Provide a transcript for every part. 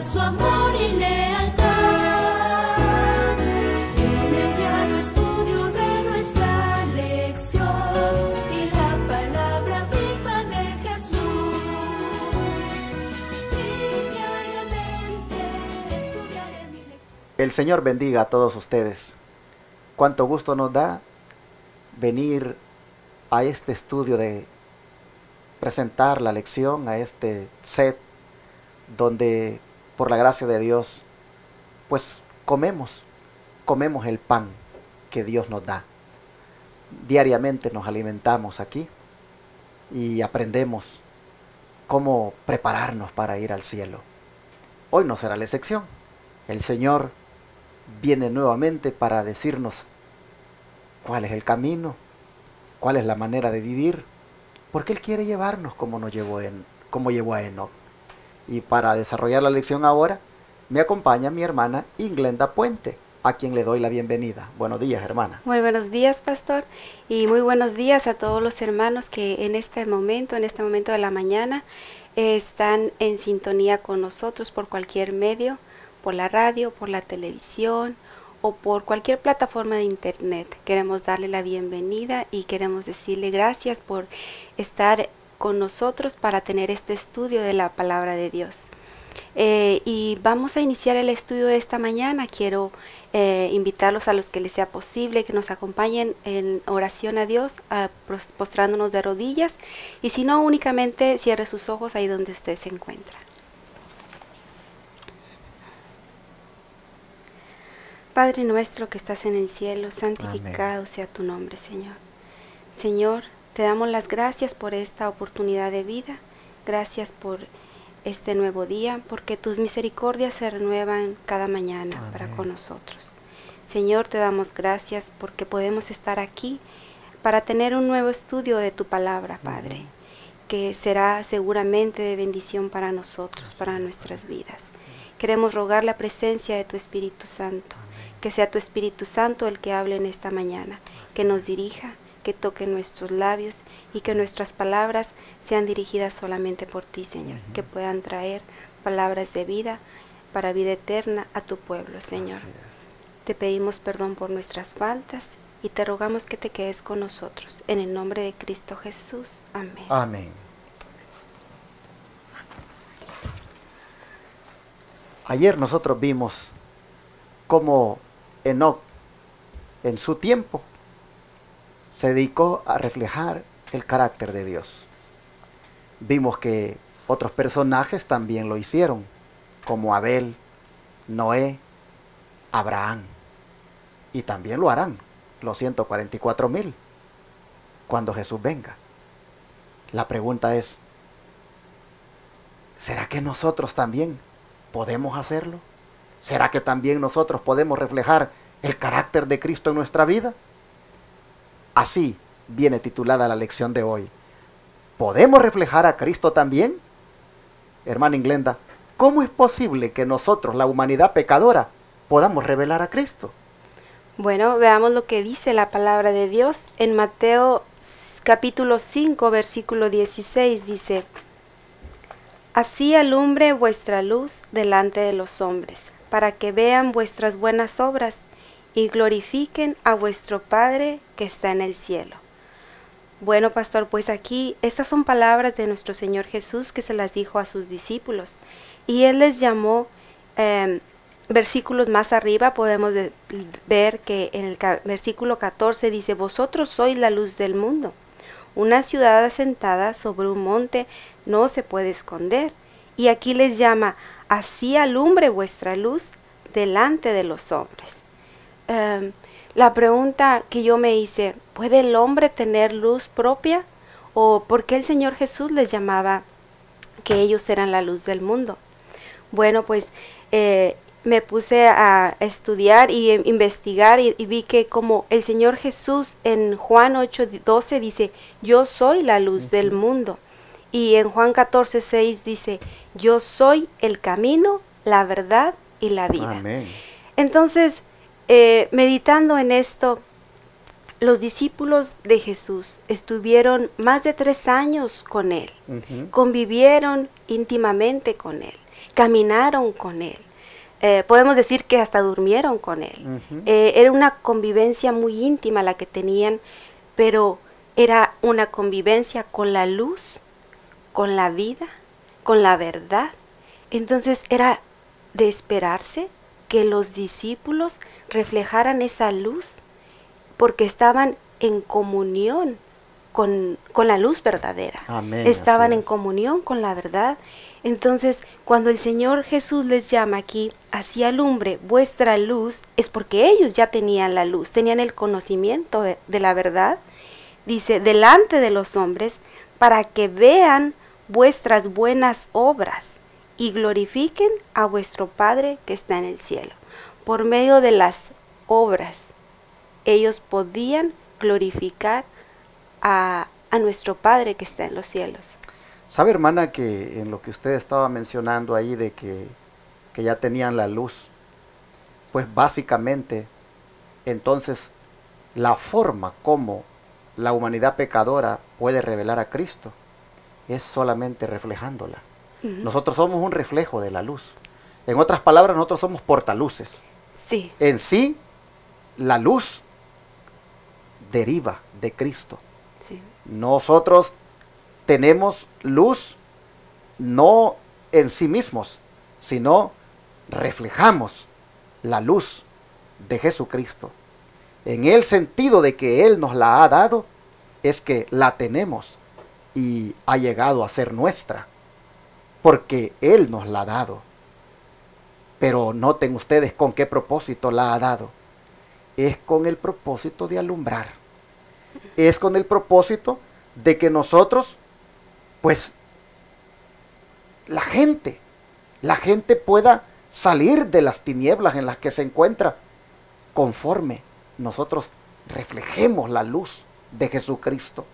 su amor y lealtad. En el diario estudio de nuestra lección y la palabra viva de Jesús. Sí, diariamente estudiaré mi lección. El Señor bendiga a todos ustedes. Cuánto gusto nos da venir a este estudio de presentar la lección, a este set donde por la gracia de Dios pues comemos el pan que Dios nos da. Diariamente nos alimentamos aquí y aprendemos cómo prepararnos para ir al cielo. Hoy no será la excepción. El Señor viene nuevamente para decirnos cuál es el camino, cuál es la manera de vivir, porque Él quiere llevarnos como llevó a Enoc. Y para desarrollar la lección ahora, me acompaña mi hermana Inglenda Puente, a quien le doy la bienvenida. Buenos días, hermana. Muy buenos días, pastor, y muy buenos días a todos los hermanos que en este momento de la mañana, están en sintonía con nosotros por cualquier medio, por la radio, por la televisión o por cualquier plataforma de internet. Queremos darle la bienvenida y queremos decirle gracias por estar con nosotros para tener este estudio de la palabra de Dios. Y vamos a iniciar el estudio de esta mañana. Quiero invitarlos a los que les sea posible que nos acompañen en oración a Dios, postrándonos de rodillas, y si no, únicamente cierre sus ojos ahí donde usted se encuentra. Padre nuestro que estás en el cielo, santificado Amén. sea tu nombre, Señor. Señor, te damos las gracias por esta oportunidad de vida, gracias por este nuevo día, porque tus misericordias se renuevan cada mañana. Amén. Para con nosotros. Señor, te damos gracias porque podemos estar aquí para tener un nuevo estudio de tu palabra, Padre, Amén. Que será seguramente de bendición para nosotros, para nuestras vidas. Queremos rogar la presencia de tu Espíritu Santo, que sea tu Espíritu Santo el que hable en esta mañana, que nos dirija, que toque nuestros labios y que nuestras palabras sean dirigidas solamente por ti, Señor, que puedan traer palabras de vida, para vida eterna a tu pueblo, Señor. Te pedimos perdón por nuestras faltas y te rogamos que te quedes con nosotros. En el nombre de Cristo Jesús. Amén. Amén. Ayer nosotros vimos cómo Enoc en su tiempo se dedicó a reflejar el carácter de Dios. Vimos que otros personajes también lo hicieron, como Abel, Noé, Abraham, y también lo harán los 144,000 cuando Jesús venga. La pregunta es, ¿será que nosotros también podemos hacerlo? ¿Será que también nosotros podemos reflejar el carácter de Cristo en nuestra vida? Así viene titulada la lección de hoy. ¿Podemos reflejar a Cristo también? Hermana Inglenda, ¿cómo es posible que nosotros, la humanidad pecadora, podamos revelar a Cristo? Bueno, veamos lo que dice la palabra de Dios. En Mateo capítulo 5, versículo 16 dice: Así alumbre vuestra luz delante de los hombres, para que vean vuestras buenas obras y glorifiquen a vuestro Padre que está en el cielo. Bueno, pastor, pues aquí estas son palabras de nuestro Señor Jesús que se las dijo a sus discípulos. Y Él les llamó, versículos más arriba podemos ver que en el versículo 14 dice: Vosotros sois la luz del mundo. Una ciudad asentada sobre un monte no se puede esconder. Y aquí les llama: así alumbre vuestra luz delante de los hombres. La pregunta que yo me hice: ¿puede el hombre tener luz propia? ¿O por qué el Señor Jesús les llamaba que ellos eran la luz del mundo? Bueno, pues me puse a estudiar y investigar y vi que como el Señor Jesús en Juan 8:12 dice: yo soy la luz del mundo. Y en Juan 14:6 dice: yo soy el camino, la verdad y la vida. Amén. Entonces, meditando en esto, los discípulos de Jesús estuvieron más de 3 años con Él, convivieron íntimamente con Él. caminaron con Él. Podemos decir que hasta durmieron con Él. Ujú. Era una convivencia muy íntima la que tenían, pero era una convivencia con la luz, con la vida, con la verdad. Entonces era de esperarse que los discípulos reflejaran esa luz, porque estaban en comunión con la luz verdadera. Amén, Estaban así en es. comunión con la verdad. Entonces, cuando el Señor Jesús les llama aquí, así alumbre vuestra luz, es porque ellos ya tenían la luz, tenían el conocimiento de la verdad. Dice, delante de los hombres, para que vean vuestras buenas obras y glorifiquen a vuestro Padre que está en el cielo. Por medio de las obras, ellos podían glorificar a nuestro Padre que está en los cielos. ¿Sabe, hermana, que en lo que usted estaba mencionando ahí de que ya tenían la luz? Pues básicamente, entonces, la forma como la humanidad pecadora puede revelar a Cristo es solamente reflejándola. Ujú. Nosotros somos un reflejo de la luz. En otras palabras, nosotros somos portaluces. Sí, En sí, la luz deriva de Cristo. sí. Nosotros tenemos luz no en sí mismos, sino reflejamos la luz de Jesucristo. En el sentido de que Él nos la ha dado, es que la tenemos y ha llegado a ser nuestra, porque Él nos la ha dado. Pero noten ustedes con qué propósito la ha dado. Es con el propósito de alumbrar. Es con el propósito de que nosotros, pues, la gente pueda salir de las tinieblas en las que se encuentra, conforme nosotros reflejemos la luz de Jesucristo.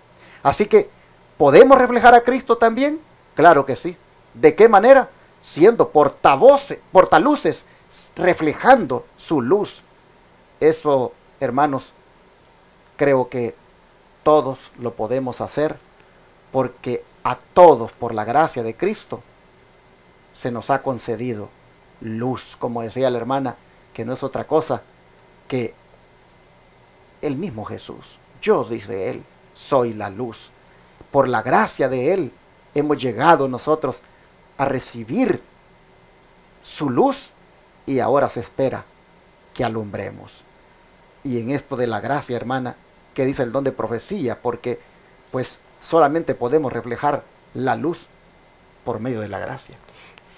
Así que, ¿podemos reflejar a Cristo también? Claro que sí. ¿De qué manera? Siendo portaluces, reflejando su luz. Eso, hermanos, creo que todos lo podemos hacer, porque a todos, por la gracia de Cristo, se nos ha concedido luz, como decía la hermana, que no es otra cosa que el mismo Jesús. Yo, dice Él, soy la luz. Por la gracia de Él hemos llegado nosotros a recibir su luz, y ahora se espera que alumbremos. Y en esto de la gracia, hermana, que dice el don de profecía, porque pues solamente podemos reflejar la luz por medio de la gracia.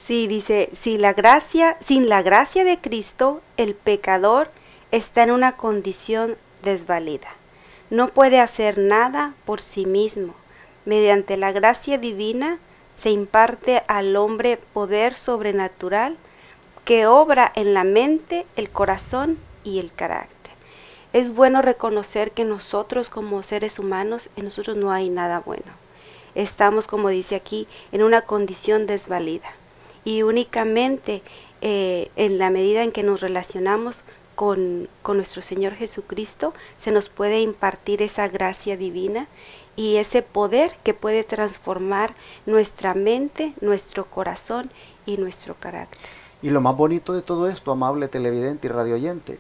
Sí, dice, sin la gracia de Cristo, el pecador está en una condición desvalida. No puede hacer nada por sí mismo. Mediante la gracia divina se imparte al hombre poder sobrenatural que obra en la mente, el corazón y el carácter. Es bueno reconocer que nosotros como seres humanos, en nosotros no hay nada bueno. Estamos, como dice aquí, en una condición desvalida. Y únicamente en la medida en que nos relacionamos con nuestro Señor Jesucristo, se nos puede impartir esa gracia divina y ese poder que puede transformar nuestra mente, nuestro corazón y nuestro carácter. Y lo más bonito de todo esto, amable televidente y radioyente,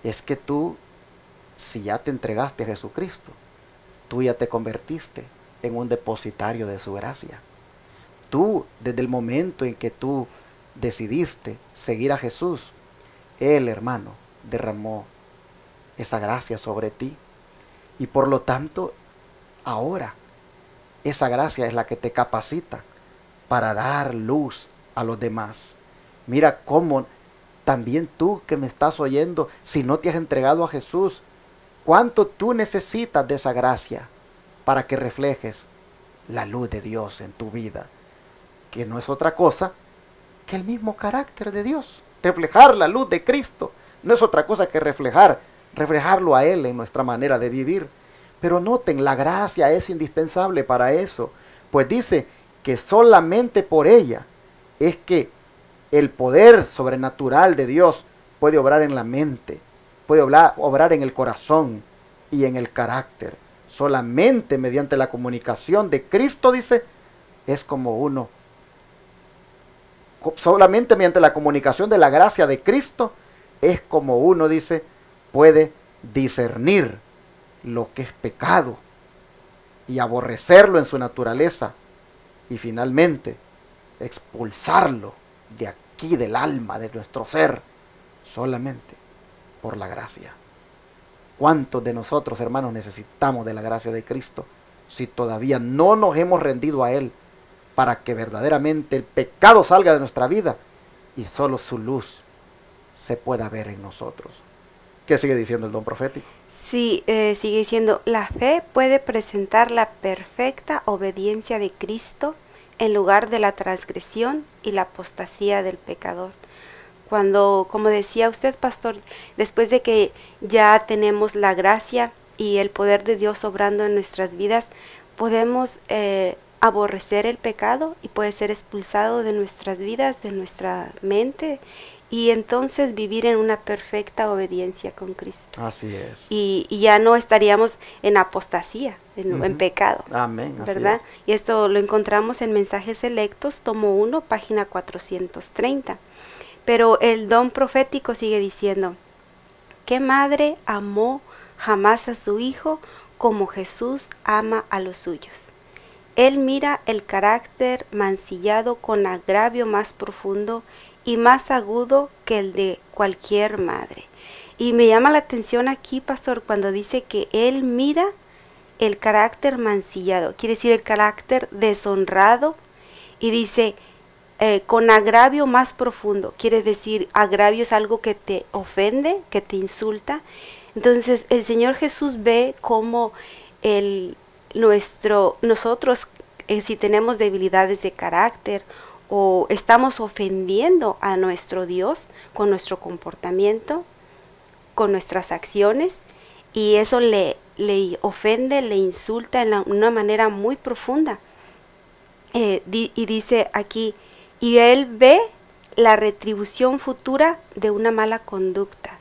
es que tú, si ya te entregaste a Jesucristo, tú ya te convertiste en un depositario de su gracia. Tú, desde el momento en que tú decidiste seguir a Jesús, Él, hermano, derramó esa gracia sobre ti. Y por lo tanto, ahora, esa gracia es la que te capacita para dar luz a los demás. Mira cómo también tú que me estás oyendo, si no te has entregado a Jesús, cuánto tú necesitas de esa gracia para que reflejes la luz de Dios en tu vida, que no es otra cosa que el mismo carácter de Dios. Reflejar la luz de Cristo no es otra cosa que reflejarlo a Él en nuestra manera de vivir. Pero noten, la gracia es indispensable para eso, pues dice que solamente por ella es que el poder sobrenatural de Dios puede obrar en la mente, puede obrar en el corazón y en el carácter. Solamente mediante la comunicación de Cristo, dice, es como uno solamente mediante la comunicación de la gracia de Cristo es como uno, dice, puede discernir lo que es pecado y aborrecerlo en su naturaleza y finalmente expulsarlo de aquí del alma, de nuestro ser, solamente por la gracia. ¿Cuántos de nosotros, hermanos, necesitamos de la gracia de Cristo si todavía no nos hemos rendido a Él para que verdaderamente el pecado salga de nuestra vida y solo su luz se pueda ver en nosotros? ¿Qué sigue diciendo el don profético? Sí, sigue diciendo, la fe puede presentar la perfecta obediencia de Cristo en lugar de la transgresión y la apostasía del pecador. Cuando, como decía usted, pastor, después de que ya tenemos la gracia y el poder de Dios obrando en nuestras vidas, podemos aborrecer el pecado y puede ser expulsado de nuestras vidas, de nuestra mente, y entonces vivir en una perfecta obediencia con Cristo. Así es. Y ya no estaríamos en apostasía, en pecado. Amén. Así ¿Verdad? es. Y esto lo encontramos en Mensajes Selectos, tomo 1, página 430. Pero el don profético sigue diciendo, ¿qué madre amó jamás a su hijo como Jesús ama a los suyos? Él mira el carácter mancillado con agravio más profundo y más agudo que el de cualquier madre. Y me llama la atención aquí, pastor, cuando dice que Él mira el carácter mancillado, quiere decir el carácter deshonrado, y dice con agravio más profundo, quiere decir agravio es algo que te ofende, que te insulta. Entonces el Señor Jesús ve cómo nosotros si tenemos debilidades de carácter o estamos ofendiendo a nuestro Dios con nuestro comportamiento, con nuestras acciones, y eso le ofende, le insulta en una manera muy profunda. Y dice aquí, y Él ve la retribución futura de una mala conducta.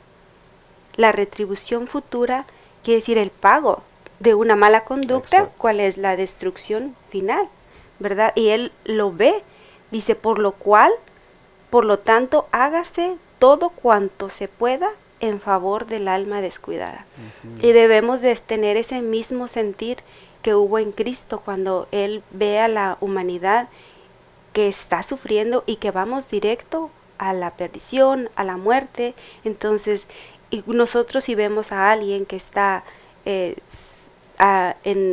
La retribución futura quiere decir el pago de una mala conducta. Exacto. ¿Cuál es? La destrucción final, ¿verdad? Y Él lo ve, dice, por lo tanto, hágase todo cuanto se pueda en favor del alma descuidada. Y debemos de tener ese mismo sentir que hubo en Cristo cuando Él ve a la humanidad que está sufriendo y que vamos directo a la perdición, a la muerte. Entonces, y nosotros si vemos a alguien que está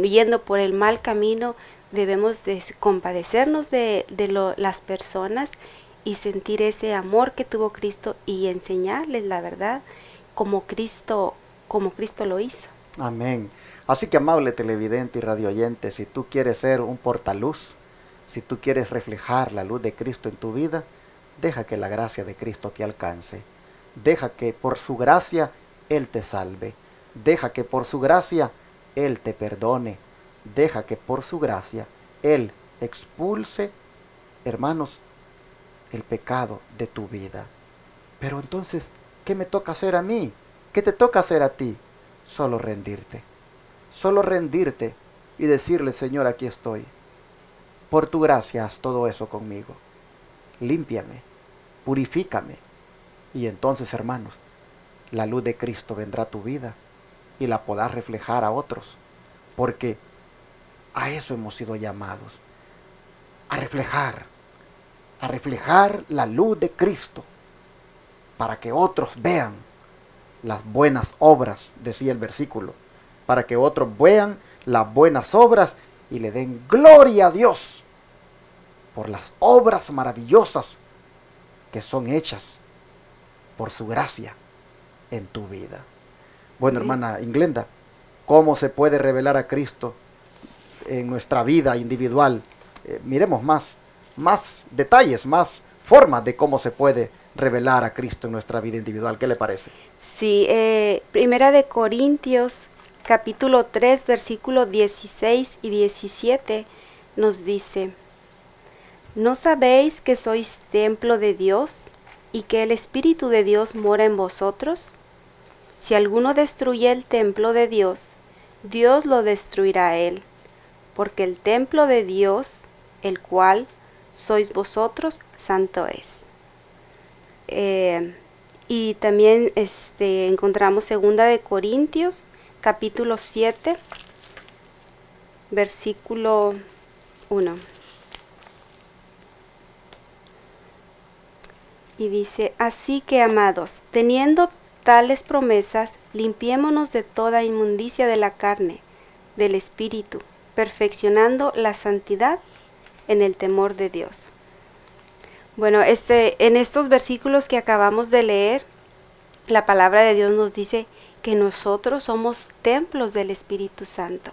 yendo por el mal camino, debemos de compadecernos de las personas y sentir ese amor que tuvo Cristo y enseñarles la verdad como Cristo lo hizo. Amén. Así que, amable televidente y radioyente, si tú quieres ser un portaluz, si tú quieres reflejar la luz de Cristo en tu vida, deja que la gracia de Cristo te alcance. Deja que por su gracia Él te salve. Deja que por su gracia Él te perdone. Deja que por su gracia Él expulse, hermanos, el pecado de tu vida. Pero entonces, ¿qué me toca hacer a mí? ¿Qué te toca hacer a ti? Solo rendirte. Solo rendirte y decirle, Señor, aquí estoy. Por tu gracia haz todo eso conmigo. Límpiame, purifícame. Y entonces, hermanos, la luz de Cristo vendrá a tu vida y la podrás reflejar a otros. Porque a eso hemos sido llamados. A reflejar la luz de Cristo. Para que otros vean las buenas obras, decía el versículo. Para que otros vean las buenas obras y le den gloria a Dios por las obras maravillosas que son hechas por su gracia en tu vida. Bueno, hermana Inglenda, ¿cómo se puede revelar a Cristo en nuestra vida individual? Miremos más detalles, más formas de cómo se puede revelar a Cristo en nuestra vida individual. ¿Qué le parece? Sí, Primera de Corintios, capítulo 3, versículos 16 y 17, nos dice, ¿no sabéis que sois templo de Dios y que el Espíritu de Dios mora en vosotros? Si alguno destruye el templo de Dios, Dios lo destruirá a él, porque el templo de Dios, el cual sois vosotros, santo es. Y también encontramos 2 de Corintios, capítulo 7, versículo 1. Y dice, así que amados, teniendo tales promesas, limpiémonos de toda inmundicia de la carne, del espíritu, perfeccionando la santidad en el temor de Dios. Bueno, en estos versículos que acabamos de leer, la palabra de Dios nos dice que nosotros somos templos del Espíritu Santo.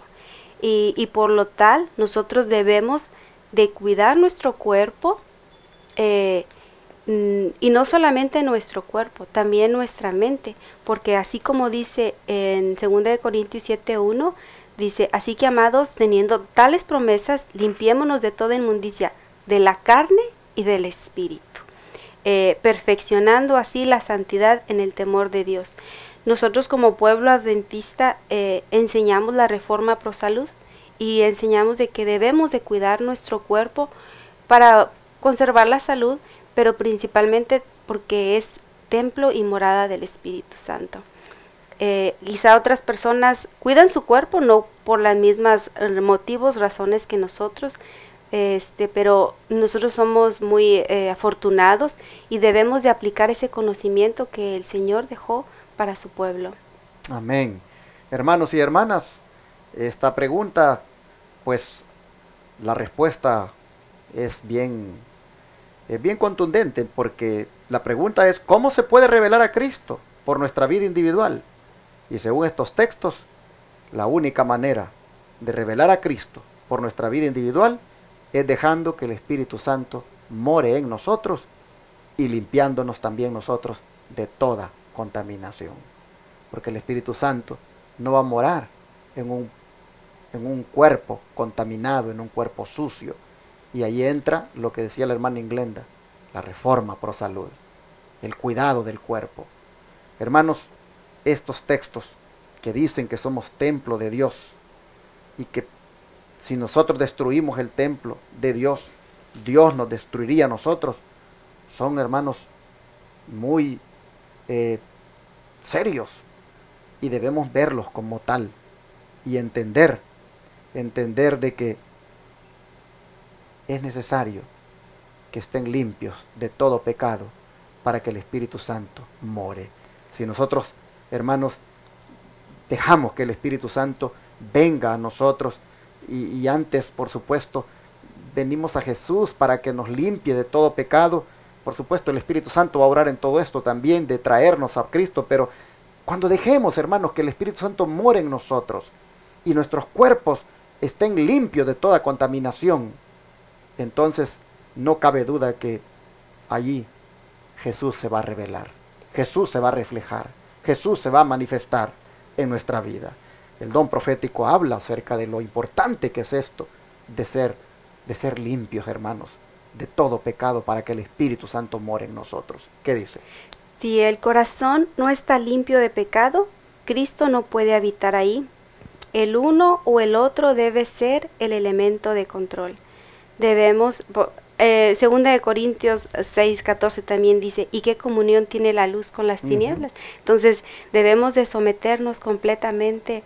Y por lo tal, nosotros debemos de cuidar nuestro cuerpo, y no solamente nuestro cuerpo, también nuestra mente, porque así como dice en 2 de Corintios 7:1, dice, así que amados, teniendo tales promesas, limpiémonos de toda inmundicia de la carne y del espíritu, perfeccionando así la santidad en el temor de Dios. Nosotros como pueblo adventista enseñamos la reforma pro salud y enseñamos de que debemos de cuidar nuestro cuerpo para conservar la salud, pero principalmente porque es templo y morada del Espíritu Santo. Quizá otras personas cuidan su cuerpo no por las mismas motivos, razones que nosotros, pero nosotros somos muy afortunados y debemos de aplicar ese conocimiento que el Señor dejó para su pueblo. Amén. Hermanos y hermanas, esta pregunta, pues la respuesta es bien contundente, porque la pregunta es, ¿cómo se puede revelar a Cristo por nuestra vida individual? Y según estos textos, la única manera de revelar a Cristo por nuestra vida individual es dejando que el Espíritu Santo more en nosotros y limpiándonos también nosotros de toda contaminación. Porque el Espíritu Santo no va a morar en un cuerpo contaminado, en un cuerpo sucio. Y ahí entra lo que decía la hermana Inglenda, la reforma pro salud, el cuidado del cuerpo. Hermanos, estos textos que dicen que somos templo de Dios y que si nosotros destruimos el templo de Dios, Dios nos destruiría a nosotros, son, hermanos, muy serios y debemos verlos como tal y entender de que es necesario que estén limpios de todo pecado para que el Espíritu Santo more. Si nosotros, hermanos, dejamos que el Espíritu Santo venga a nosotros y antes, por supuesto, venimos a Jesús para que nos limpie de todo pecado, por supuesto el Espíritu Santo va a obrar en todo esto también, de traernos a Cristo, pero cuando dejemos, hermanos, que el Espíritu Santo more en nosotros y nuestros cuerpos estén limpios de toda contaminación, entonces no cabe duda que allí Jesús se va a revelar, Jesús se va a reflejar, Jesús se va a manifestar en nuestra vida. El don profético habla acerca de lo importante que es esto, de ser limpios, hermanos, de todo pecado para que el Espíritu Santo more en nosotros. ¿Qué dice? Si el corazón no está limpio de pecado, Cristo no puede habitar ahí. El uno o el otro debe ser el elemento de control. Debemos, 2 de Corintios 6:14 también dice, ¿y qué comunión tiene la luz con las tinieblas? Entonces debemos de someternos completamente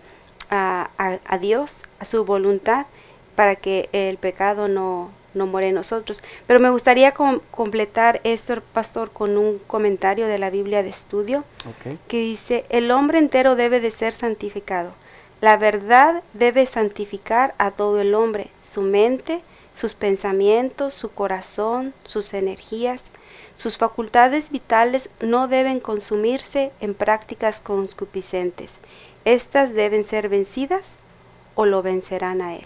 a Dios, a su voluntad, para que el pecado no more en nosotros. Pero me gustaría completar esto, pastor, con un comentario de la Biblia de estudio, que dice, el hombre entero debe de ser santificado. La verdad debe santificar a todo el hombre, su mente, sus pensamientos, su corazón, sus energías, sus facultades vitales no deben consumirse en prácticas concupiscentes. Estas deben ser vencidas o lo vencerán a él.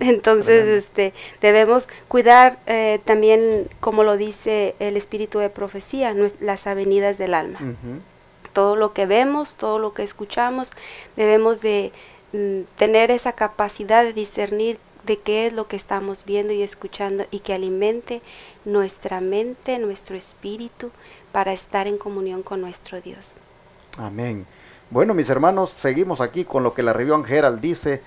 Entonces, debemos cuidar también, como lo dice el espíritu de profecía, las avenidas del alma. Todo lo que vemos, todo lo que escuchamos, debemos de tener esa capacidad de discernir de qué es lo que estamos viendo y escuchando y que alimente nuestra mente, nuestro espíritu para estar en comunión con nuestro Dios. Amén. Bueno, mis hermanos, seguimos aquí con lo que la Revión Herald dice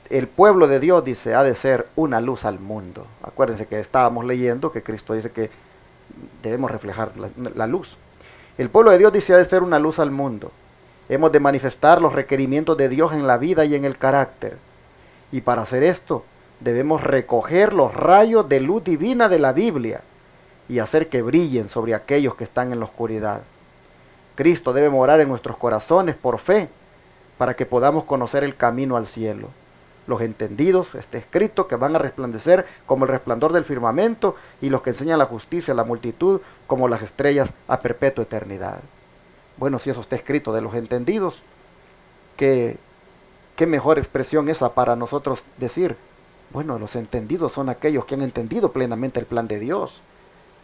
el pueblo de Dios, dice, ha de ser una luz al mundo. Acuérdense que estábamos leyendo que Cristo dice que debemos reflejar la luz. El pueblo de Dios, dice, ha de ser una luz al mundo. Hemos de manifestar los requerimientos de Dios en la vida y en el carácter. Y para hacer esto, debemos recoger los rayos de luz divina de la Biblia y hacer que brillen sobre aquellos que están en la oscuridad. Cristo debe morar en nuestros corazones por fe, para que podamos conocer el camino al cielo. Los entendidos, está escrito, que van a resplandecer como el resplandor del firmamento, y los que enseñan la justicia a la multitud como las estrellas a perpetua eternidad. Bueno, si eso está escrito de los entendidos, qué mejor expresión esa para nosotros decir, bueno, los entendidos son aquellos que han entendido plenamente el plan de Dios,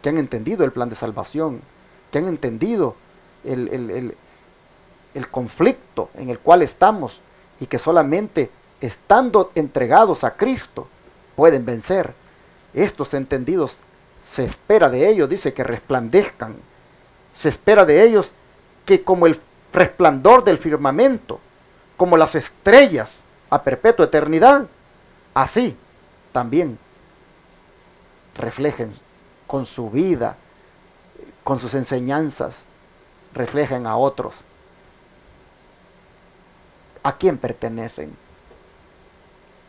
que han entendido el plan de salvación, que han entendido el conflicto en el cual estamos, y que solamente estando entregados a Cristo pueden vencer. Estos entendidos, se espera de ellos, dice, que resplandezcan. Se espera de ellos que como el resplandor del firmamento, como las estrellas a perpetua eternidad, así también reflejen con su vida, con sus enseñanzas, reflejen a otros a quién pertenecen,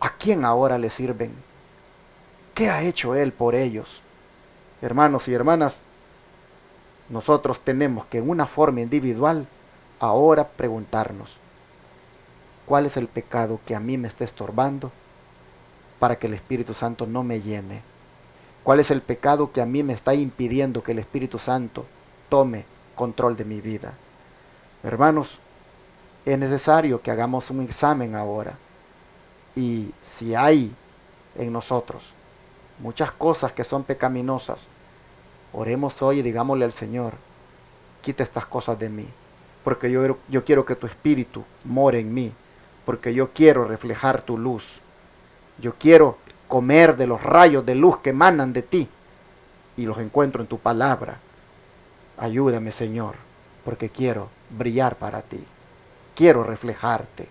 a quién ahora le sirven, qué ha hecho Él por ellos. Hermanos y hermanas, nosotros tenemos que en una forma individual ahora preguntarnos, ¿cuál es el pecado que a mí me está estorbando para que el Espíritu Santo no me llene? ¿Cuál es el pecado que a mí me está impidiendo que el Espíritu Santo tome control de mi vida? Hermanos, es necesario que hagamos un examen ahora. Y si hay en nosotros muchas cosas que son pecaminosas, oremos hoy y digámosle al Señor, quita estas cosas de mí, porque yo quiero que tu Espíritu more en mí, porque yo quiero reflejar tu luz. Yo quiero comer de los rayos de luz que emanan de ti y los encuentro en tu palabra. Ayúdame, Señor, porque quiero brillar para ti. Quiero reflejarte.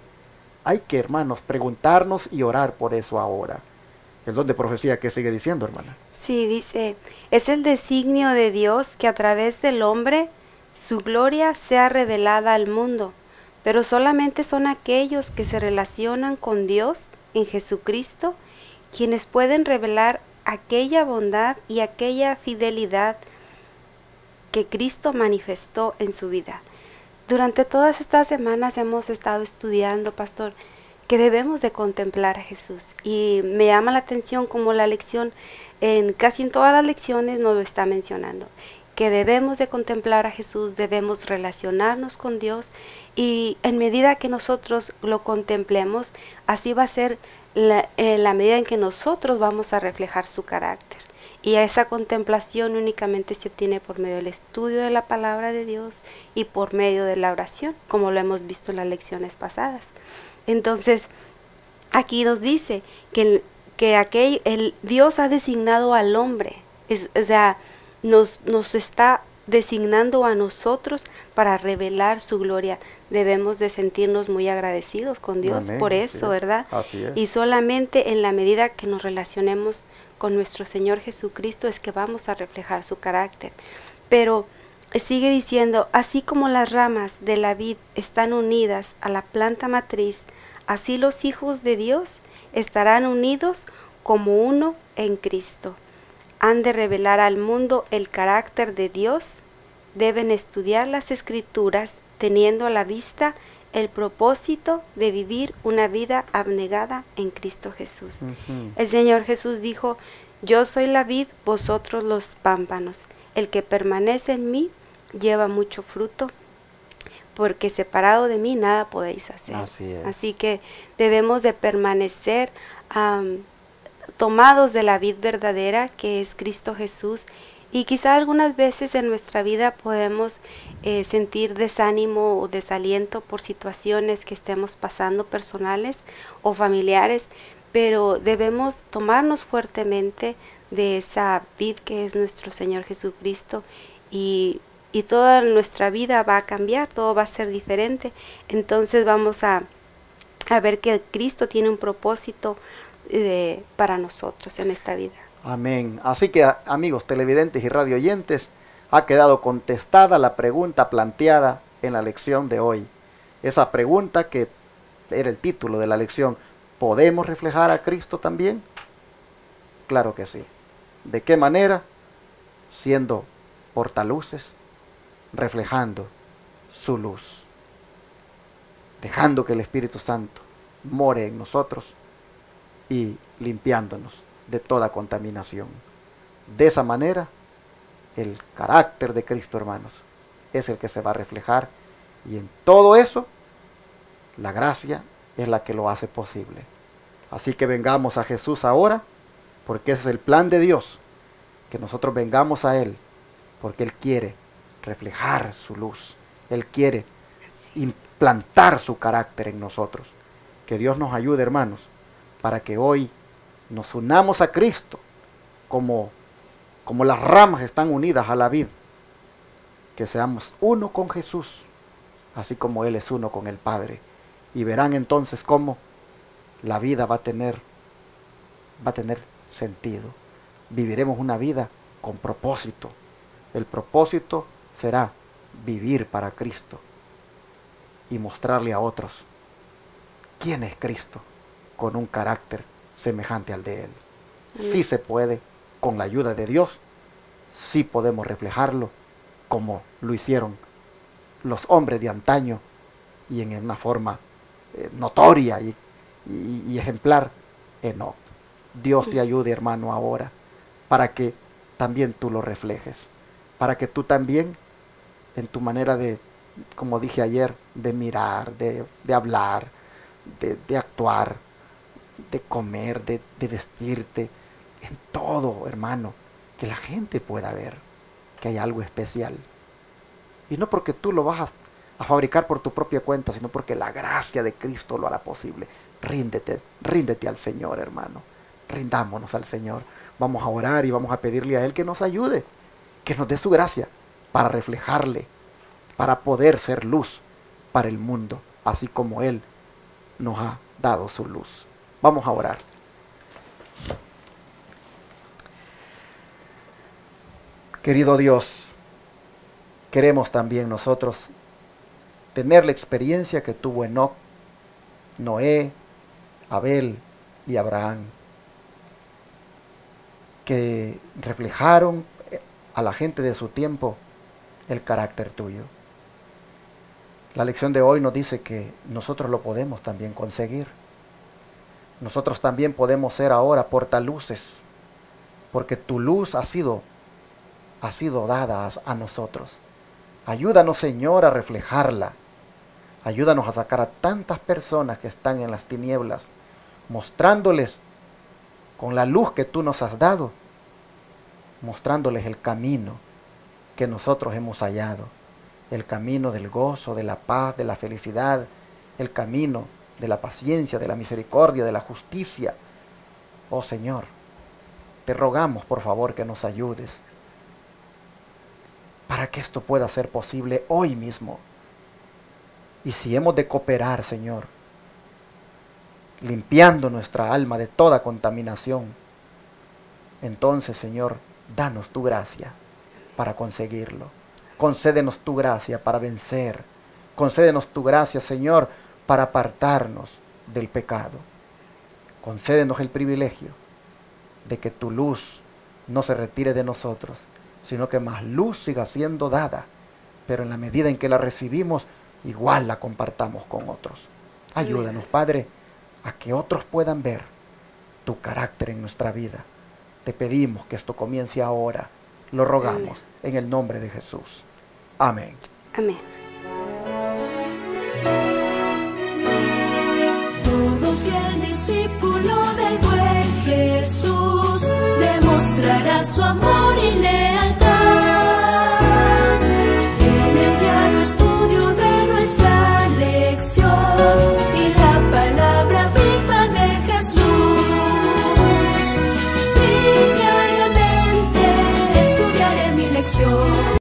Hay que, hermanos, preguntarnos y orar por eso ahora. El don de profecía, ¿qué sigue diciendo, hermana? Sí, dice, es el designio de Dios que a través del hombre su gloria sea revelada al mundo, pero solamente son aquellos que se relacionan con Dios en Jesucristo quienes pueden revelar aquella bondad y aquella fidelidad que Cristo manifestó en su vida. Durante todas estas semanas hemos estado estudiando, pastor, que debemos de contemplar a Jesús. Y me llama la atención como la lección, casi en todas las lecciones nos lo está mencionando, que debemos de contemplar a Jesús, debemos relacionarnos con Dios, y en medida que nosotros lo contemplemos, así va a ser la medida en que nosotros vamos a reflejar su carácter. Y esa contemplación únicamente se obtiene por medio del estudio de la palabra de Dios y por medio de la oración, como lo hemos visto en las lecciones pasadas. Entonces, aquí nos dice que el Dios ha designado al hombre, o sea, nos está designando a nosotros para revelar su gloria. Debemos de sentirnos muy agradecidos con Dios. Amén, por eso, ¿verdad? Así es. Y solamente en la medida que nos relacionemos con nuestro Señor Jesucristo es que vamos a reflejar su carácter. Pero sigue diciendo, así como las ramas de la vid están unidas a la planta matriz, así los hijos de Dios estarán unidos como uno en Cristo. Han de revelar al mundo el carácter de Dios, deben estudiar las Escrituras teniendo a la vista el propósito de vivir una vida abnegada en Cristo Jesús. El Señor Jesús dijo, yo soy la vid, vosotros los pámpanos. El que permanece en mí lleva mucho fruto, porque separado de mí nada podéis hacer. Así que debemos de permanecer tomados de la vid verdadera, que es Cristo Jesús. Y quizá algunas veces en nuestra vida podemos sentir desánimo o desaliento por situaciones que estemos pasando personales o familiares, pero debemos tomarnos fuertemente de esa vid que es nuestro Señor Jesucristo, y toda nuestra vida va a cambiar, todo va a ser diferente. Entonces vamos a a ver que Cristo tiene un propósito para nosotros en esta vida. Amén. Así que, amigos televidentes y radio oyentes, ha quedado contestada la pregunta planteada en la lección de hoy. Esa pregunta que era el título de la lección: ¿podemos reflejar a Cristo también? Claro que sí. ¿De qué manera? Siendo portaluces, reflejando su luz, dejando que el Espíritu Santo more en nosotros y limpiándonos de toda contaminación. De esa manera, el carácter de Cristo, hermanos, es el que se va a reflejar, y en todo eso, la gracia es la que lo hace posible. Así que vengamos a Jesús ahora, porque ese es el plan de Dios, que nosotros vengamos a Él, porque Él quiere reflejar su luz, Él quiere implantar su carácter en nosotros. Que Dios nos ayude, hermanos, para que hoy nos unamos a Cristo como las ramas están unidas a la vid, que seamos uno con Jesús, así como Él es uno con el Padre. Y verán entonces cómo la vida va a tener sentido. Viviremos una vida con propósito. El propósito será vivir para Cristo y mostrarle a otros quién es Cristo con un carácter semejante al de Él. Sí se puede, con la ayuda de Dios, sí podemos reflejarlo como lo hicieron los hombres de antaño, y en una forma notoria y ejemplar, Enoc. Dios te ayude, hermano, ahora, para que también tú lo reflejes, para que tú también, en tu manera de, como dije ayer, de mirar, de hablar, de actuar, de comer, de vestirte, en todo, hermano, que la gente pueda ver que hay algo especial. Y no porque tú lo vas a fabricar por tu propia cuenta, sino porque la gracia de Cristo lo hará posible. Ríndete al Señor, hermano. Rindámonos al Señor. Vamos a orar y vamos a pedirle a Él que nos ayude, que nos dé su gracia para reflejarle, para poder ser luz para el mundo, así como Él nos ha dado su luz. Vamos a orar. Querido Dios, queremos también nosotros tener la experiencia que tuvo Enoc, Noé, Abel y Abraham, que reflejaron a la gente de su tiempo el carácter tuyo. La lección de hoy nos dice que nosotros lo podemos también conseguir. Nosotros también podemos ser ahora portaluces, porque tu luz ha sido dada a nosotros. Ayúdanos, Señor, a reflejarla. Ayúdanos a sacar a tantas personas que están en las tinieblas, mostrándoles con la luz que tú nos has dado, mostrándoles el camino que nosotros hemos hallado, el camino del gozo, de la paz, de la felicidad, el camino de la paciencia, de la misericordia, de la justicia. Oh Señor, te rogamos por favor que nos ayudes para que esto pueda ser posible hoy mismo. Y si hemos de cooperar, Señor, limpiando nuestra alma de toda contaminación, entonces, Señor, danos tu gracia para conseguirlo. Concédenos tu gracia para vencer. Concédenos tu gracia, Señor, para apartarnos del pecado. Concédenos el privilegio de que tu luz no se retire de nosotros, sino que más luz siga siendo dada, pero en la medida en que la recibimos, igual la compartamos con otros. Ayúdanos, Padre, a que otros puedan ver tu carácter en nuestra vida. Te pedimos que esto comience ahora. Lo rogamos en el nombre de Jesús. Amén. Amén. Todo fiel discípulo del buen Jesús demostrará su amor y